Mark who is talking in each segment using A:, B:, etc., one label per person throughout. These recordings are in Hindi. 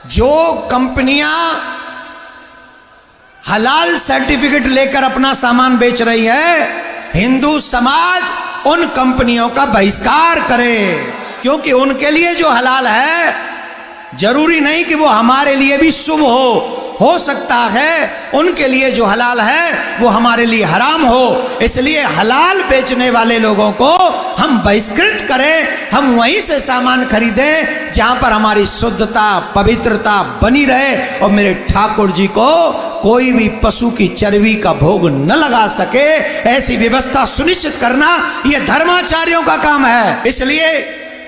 A: जो कंपनियां हलाल सर्टिफिकेट लेकर अपना सामान बेच रही है, हिंदू समाज उन कंपनियों का बहिष्कार करे, क्योंकि उनके लिए जो हलाल है जरूरी नहीं कि वो हमारे लिए भी शुभ हो सकता है उनके लिए जो हलाल है वो हमारे लिए हराम हो। इसलिए हलाल बेचने वाले लोगों को हम बहिष्कृत करें, हम वहीं से सामान खरीदें जहां पर हमारी शुद्धता पवित्रता बनी रहे और मेरे ठाकुर जी को कोई भी पशु की चर्बी का भोग न लगा सके। ऐसी व्यवस्था सुनिश्चित करना यह धर्माचार्यों का काम है। इसलिए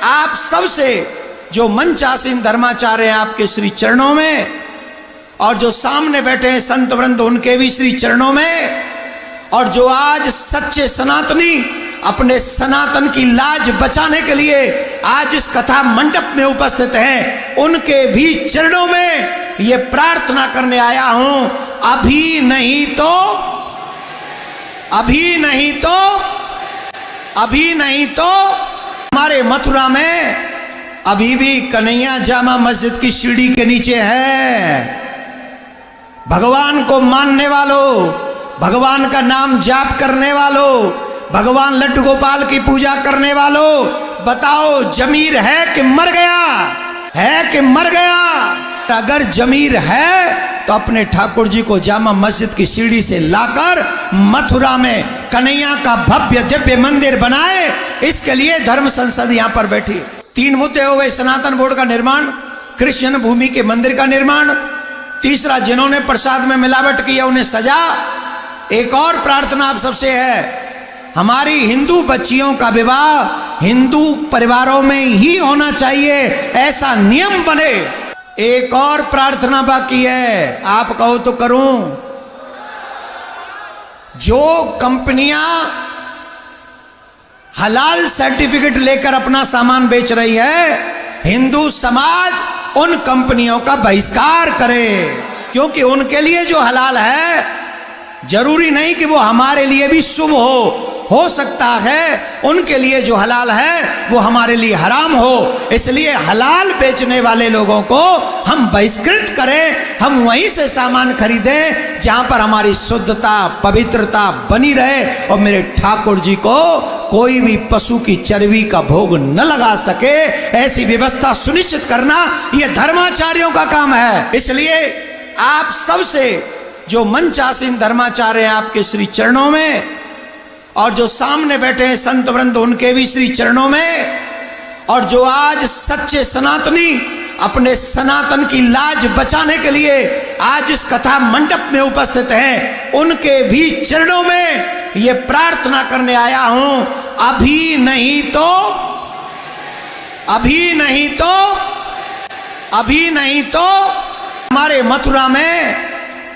A: आप सबसे जो मंचासीन धर्माचार्य हैं आपके श्री चरणों में, और जो सामने बैठे हैं संत वृंद उनके भी श्री चरणों में, और जो आज सच्चे सनातनी अपने सनातन की लाज बचाने के लिए आज इस कथा मंडप में उपस्थित हैं, उनके भी चरणों में ये प्रार्थना करने आया हूं, अभी नहीं तो हमारे मथुरा में अभी भी कन्हैया जामा मस्जिद की सीढ़ी के नीचे है। भगवान को मानने वालों, भगवान का नाम जाप करने वालों, भगवान लड्डू गोपाल की पूजा करने वालों, बताओ जमीर है कि मर गया? है कि मर गया? अगर जमीर है तो अपने ठाकुर जी को जामा मस्जिद की सीढ़ी से लाकर मथुरा में कन्हैया का भव्य दिव्य मंदिर बनाए। इसके लिए धर्म संसद यहां पर बैठी। 3 मुद्दे हो गए, सनातन बोर्ड का निर्माण, कृष्ण भूमि के मंदिर का निर्माण, तीसरा जिन्होंने प्रसाद में मिलावट की है उन्हें सजा। एक और प्रार्थना आप सबसे है, हमारी हिंदू बच्चियों का विवाह हिंदू परिवारों में ही होना चाहिए, ऐसा नियम बने। एक और प्रार्थना बाकी है, आप कहो तो करूं। जो कंपनियां हलाल सर्टिफिकेट लेकर अपना सामान बेच रही है, हिंदू समाज उन कंपनियों का बहिष्कार करे, क्योंकि उनके लिए जो हलाल है जरूरी नहीं कि वो हमारे लिए भी शुभ हो सकता है उनके लिए जो हलाल है वो हमारे लिए हराम हो। इसलिए हलाल बेचने वाले लोगों को हम बहिष्कृत करें, हम वहीं से सामान खरीदें जहां पर हमारी शुद्धता पवित्रता बनी रहे और मेरे ठाकुर जी को कोई भी पशु की चर्बी का भोग न लगा सके। ऐसी व्यवस्था सुनिश्चित करना यह धर्माचार्यों का काम है। इसलिए आप सबसे जो मंचासीन धर्माचार्य हैं आपके श्री चरणों में, और जो सामने बैठे हैं संत वृंद उनके भी श्री चरणों में, और जो आज सच्चे सनातनी अपने सनातन की लाज बचाने के लिए आज इस कथा मंडप में उपस्थित हैं, उनके भी चरणों में ये प्रार्थना करने आया हूं, अभी नहीं तो हमारे मथुरा में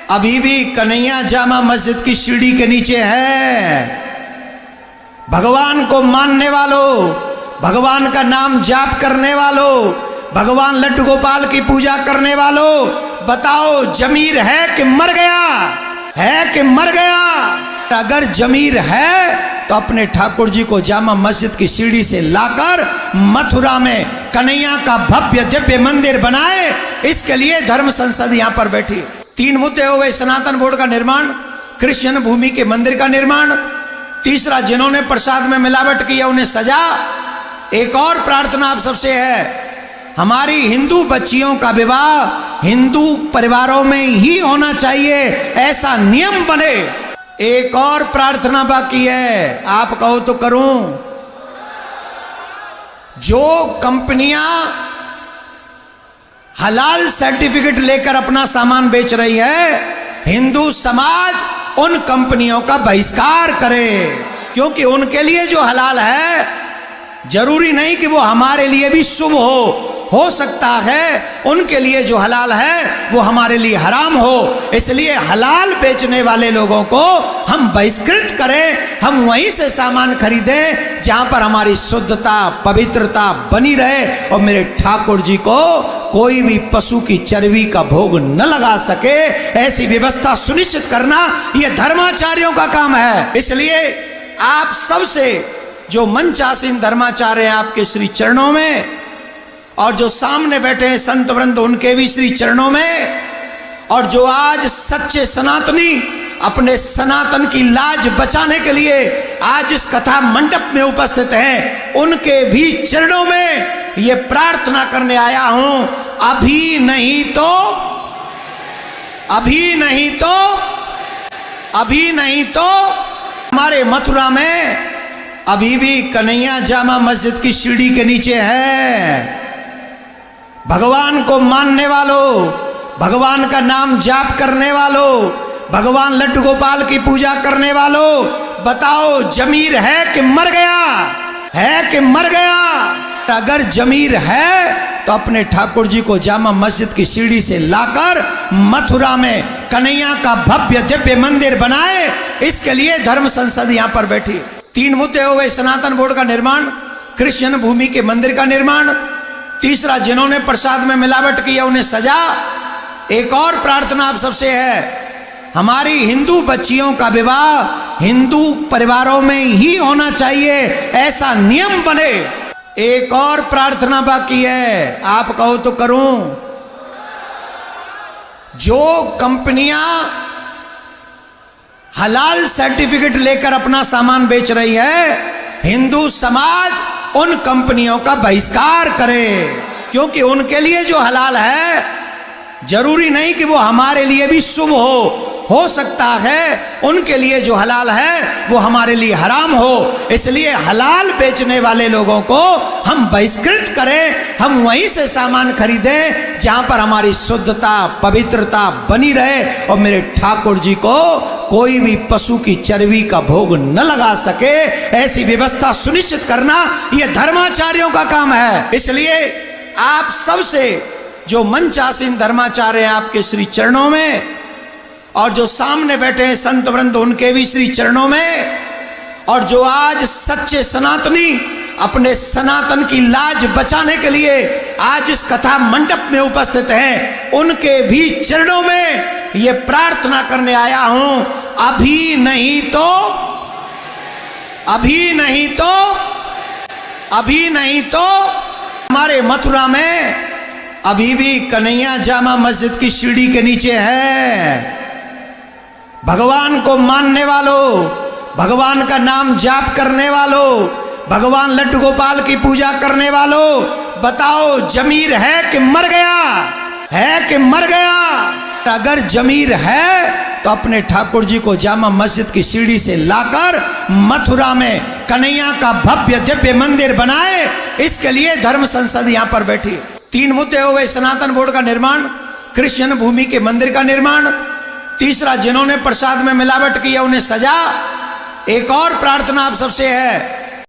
A: अभी भी कन्हैया जामा मस्जिद की सीढ़ी के नीचे है। भगवान को मानने वालों, भगवान का नाम जाप करने वालों, भगवान लड्डू गोपाल की पूजा करने वालों, बताओ जमीर है कि मर गया? है कि मर गया? अगर जमीर है तो अपने ठाकुर जी को जामा मस्जिद की सीढ़ी से लाकर मथुरा में कन्हैया का भव्य दिव्य मंदिर बनाए। इसके लिए धर्म संसद यहां पर बैठी। 3 मुद्दे हो गए, सनातन बोर्ड का निर्माण, कृष्ण भूमि के मंदिर का निर्माण, तीसरा जिन्होंने प्रसाद में मिलावट की है उन्हें सजा। एक और प्रार्थना आप सबसे है, हमारी हिंदू बच्चियों का विवाह हिंदू परिवारों में ही होना चाहिए, ऐसा नियम बने। एक और प्रार्थना बाकी है, आप कहो तो करूं। जो कंपनियां हलाल सर्टिफिकेट लेकर अपना सामान बेच रही है, हिंदू समाज उन कंपनियों का बहिष्कार करे, क्योंकि उनके लिए जो हलाल है जरूरी नहीं कि वो हमारे लिए भी शुभ हो सकता है उनके लिए जो हलाल है वो हमारे लिए हराम हो। इसलिए हलाल बेचने वाले लोगों को हम बहिष्कृत करें, हम वहीं से सामान खरीदें जहां पर हमारी शुद्धता पवित्रता बनी रहे और मेरे ठाकुर जी को कोई भी पशु की चर्बी का भोग न लगा सके। ऐसी व्यवस्था सुनिश्चित करना यह धर्माचार्यों का काम है। इसलिए आप सबसे जो मंचासीन धर्माचार्य हैं आपके श्री चरणों में, और जो सामने बैठे हैं संत वृंद उनके भी श्री चरणों में, और जो आज सच्चे सनातनी अपने सनातन की लाज बचाने के लिए आज इस कथा मंडप में उपस्थित हैं, उनके भी चरणों में ये प्रार्थना करने आया हूं, अभी नहीं तो हमारे मथुरा में अभी भी कन्हैया जामा मस्जिद की सीढ़ी के नीचे है। भगवान को मानने वालों, भगवान का नाम जाप करने वालों, भगवान लड्डू गोपाल की पूजा करने वालों, बताओ जमीर है कि मर गया? है कि मर गया? अगर जमीर है तो अपने ठाकुर जी को जामा मस्जिद की सीढ़ी से लाकर मथुरा में कन्हैया का भव्य दिव्य मंदिर बनाए। इसके लिए धर्म संसद यहां पर बैठी। 3 मुद्दे हो गए, सनातन बोर्ड का निर्माण, कृष्ण भूमि के मंदिर का निर्माण, तीसरा जिन्होंने प्रसाद में मिलावट की उन्हें सजा। एक और प्रार्थना आप सबसे है, हमारी हिंदू बच्चियों का विवाह हिंदू परिवारों में ही होना चाहिए, ऐसा नियम बने। एक और प्रार्थना बाकी है, आप कहो तो करूं। जो कंपनियां हलाल सर्टिफिकेट लेकर अपना सामान बेच रही है, हिंदू समाज उन कंपनियों का बहिष्कार करे, क्योंकि उनके लिए जो हलाल है जरूरी नहीं कि वो हमारे लिए भी शुभ हो सकता है उनके लिए जो हलाल है वो हमारे लिए हराम हो। इसलिए हलाल बेचने वाले लोगों को हम बहिष्कृत करें, हम वहीं से सामान खरीदें जहां पर हमारी शुद्धता पवित्रता बनी रहे और मेरे ठाकुर जी को कोई भी पशु की चर्बी का भोग न लगा सके, ऐसी व्यवस्था सुनिश्चित करना यह धर्माचार्यों का काम है। इसलिए आप सबसे जो मंचासीन धर्माचार्य हैं आपके श्री चरणों में, और जो सामने बैठे हैं संत वृंद उनके भी श्री चरणों में, और जो आज सच्चे सनातनी अपने सनातन की लाज बचाने के लिए आज इस कथा मंडप में उपस्थित हैं, उनके भी चरणों में ये प्रार्थना करने आया हूं, अभी नहीं तो हमारे मथुरा में अभी भी कन्हैया जामा मस्जिद की सीढ़ी के नीचे है। भगवान को मानने वालों, भगवान का नाम जाप करने वालों, भगवान लड्डू गोपाल की पूजा करने वालों, बताओ जमीर है कि मर गया? है कि मर गया? अगर जमीर है तो अपने ठाकुर जी को जामा मस्जिद की सीढ़ी से लाकर मथुरा में कन्हैया का भव्य दिव्य मंदिर बनाए। इसके लिए धर्म संसद यहां पर बैठी। 3 मुद्दे हो गए, सनातन बोर्ड का निर्माण, कृष्ण भूमि के मंदिर का निर्माण, तीसरा जिन्होंने प्रसाद में मिलावट की उन्हें सजा। एक और प्रार्थना आप सबसे है,